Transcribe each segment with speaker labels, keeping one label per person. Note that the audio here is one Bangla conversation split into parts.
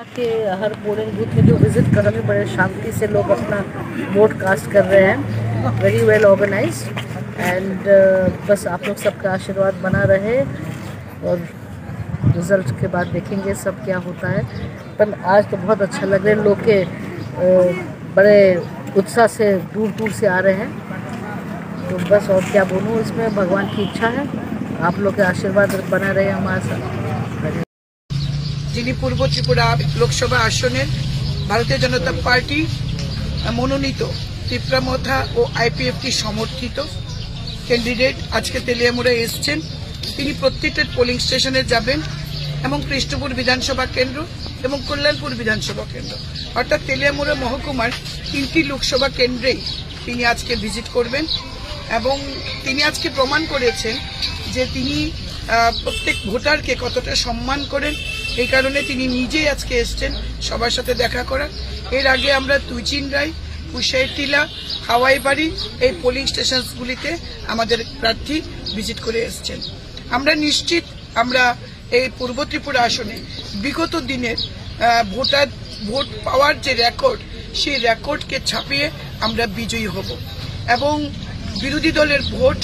Speaker 1: के हर पोलिंग बूथ में जो विजिट कर रहे हैं बड़े शांति से लोग अपना वोट कास्ट कर रहे हैं। वेरी वेल ऑर्गेनाइज्ड एंड बस आप लोग सबका आशीर्वाद बना रहे और रिजल्ट के बाद देखेंगे सब क्या होता है। पर आज तो बहुत अच्छा लग रहा है, लोग के बड़े उत्साह से दूर दूर से आ रहे हैं। तो बस और क्या बोलूँ, इसमें भगवान की इच्छा है, आप लोग के आशीर्वाद बना रहे हमारे साथ।
Speaker 2: যিনি পূর্ব ত্রিপুরা লোকসভা আসনের ভারতীয় জনতা পার্টি মনোনীত ত্রিপুরামথা ও আইপিএফটি সমর্থিত ক্যান্ডিডেট আজকে তেলিয়ামুড়ে এসছেন। তিনি প্রত্যেকটা পোলিং স্টেশনে যাবেন এবং কৃষ্ণপুর বিধানসভা কেন্দ্র এবং কল্যাণপুর বিধানসভা কেন্দ্র অর্থাৎ তেলিয়ামুড়া মহকুমার 3টি লোকসভা কেন্দ্রেই তিনি আজকে ভিজিট করবেন এবং তিনি আজকে প্রমাণ করেছেন যে তিনি প্রত্যেক ভোটারকে কতটা সম্মান করেন। এই কারণে তিনি নিজেই আজকে এসছেন সবার সাথে দেখা করা। এর আগে আমরা তুইচিনরাই, কুশাইটিলা, হাওয়াইবাড়ি এই পোলিং স্টেশনগুলিতে আমাদের প্রার্থী ভিজিট করে এসছেন। আমরা নিশ্চিত আমরা এই পূর্ব ত্রিপুরা আসনে বিগত দিনের ভোট পাওয়ার যে রেকর্ড, সেই রেকর্ডকে ছাপিয়ে আমরা বিজয়ী হব এবং বিরোধী দলের ভোট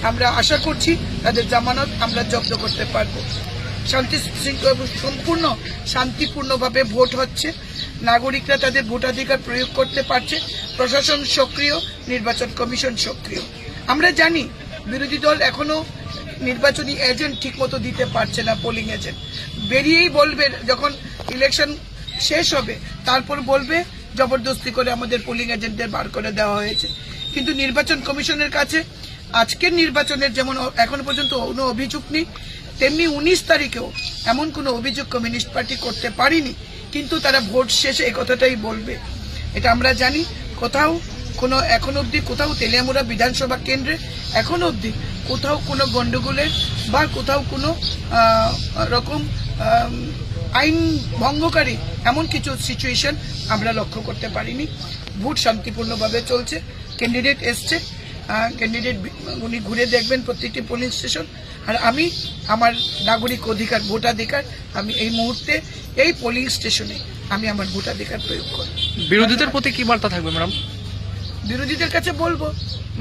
Speaker 2: আমরা আশা করছি তাদের জামানত আমরা জব্দ করতে পারব। সম্পূর্ণ শান্তিপূর্ণভাবে ভোট হচ্ছে, নাগরিকরা তাদের ভোটাধিকার প্রয়োগ করতে পারছে, প্রশাসন সক্রিয়, নির্বাচন কমিশন সক্রিয়। আমরা জানি বিরোধী দল এখনো নির্বাচনী এজেন্ট ঠিকমতো দিতে পারছে না, পোলিং এজেন্ট বেরিয়েই বলবে যখন ইলেকশন শেষ হবে তারপর বলবে জবরদস্তি করে আমাদের পোলিং এজেন্টদের বার করে দেওয়া হয়েছে। কিন্তু নির্বাচন কমিশনের কাছে আজকের নির্বাচনের যেমন এখন পর্যন্ত কোনো অভিযোগ নেই, তেমনি 19 তারিখেও এমন কোনো অভিযোগ কমিউনিস্ট পার্টি করতে পারেনি। কিন্তু তারা ভোট শেষে এই কথাটাই বলবে, এটা আমরা জানি। কোথাও কোনো এখন অবধি কোথাও তেলিয়ামুড়া বিধানসভা কেন্দ্রে এখন অবধি কোথাও কোনো গন্ডগোলের বা কোথাও কোনো রকম আইন ভঙ্গকারী এমন কিছু সিচুয়েশন আমরা লক্ষ্য করতে পারিনি। ভোট শান্তিপূর্ণভাবে চলছে। ক্যান্ডিডেট এসছে, ক্যান্ডিডেট উনি ঘুরে দেখবেন প্রত্যেকটি পোলিং স্টেশন। আর আমি আমার নাগরিক অধিকার, ভোটাধিকার, আমি এই মুহূর্তে এই পোলিং স্টেশনে আমি আমার ভোটাধিকার প্রয়োগ করি।
Speaker 3: বিরোধীদের প্রতি কি বার্তা থাকবে ম্যাডাম?
Speaker 2: বিরোধীদের কাছে বলবো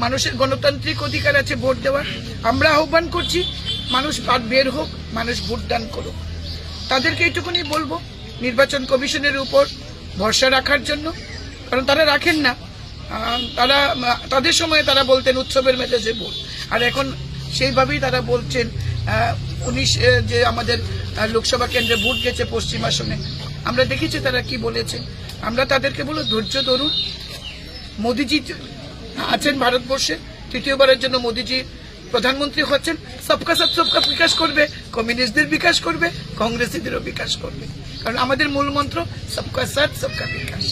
Speaker 2: মানুষের গণতান্ত্রিক অধিকার আছে ভোট দেওয়ার। আমরা আহ্বান করছি মানুষ বের হোক, মানুষ ভোটদান করুক। তাদেরকে এইটুকুনি বলবো নির্বাচন কমিশনের উপর ভরসা রাখার জন্য, কারণ তারা রাখেন না। তারা তাদের সময় তারা বলতেন উৎসবের মেজাজে ভোট, আর এখন সেইভাবেই তারা বলছেন 19 যে আমাদের লোকসভা কেন্দ্রে ভোট গেছে পশ্চিম আসনে, আমরা দেখেছি তারা কি বলেছেন। আমরা তাদেরকে বলো ধৈর্য ধরুন। মোদিজি আছেন ভারতবর্ষে, তৃতীয়বারের জন্য মোদিজি প্রধানমন্ত্রী হচ্ছেন। সবকা সাথ সবকা বিকাশ করবে, কমিউনিস্টদের বিকাশ করবে, কংগ্রেসীদেরও বিকাশ করবে, কারণ আমাদের মূল মন্ত্র সবকা সাথ সবকা বিকাশ।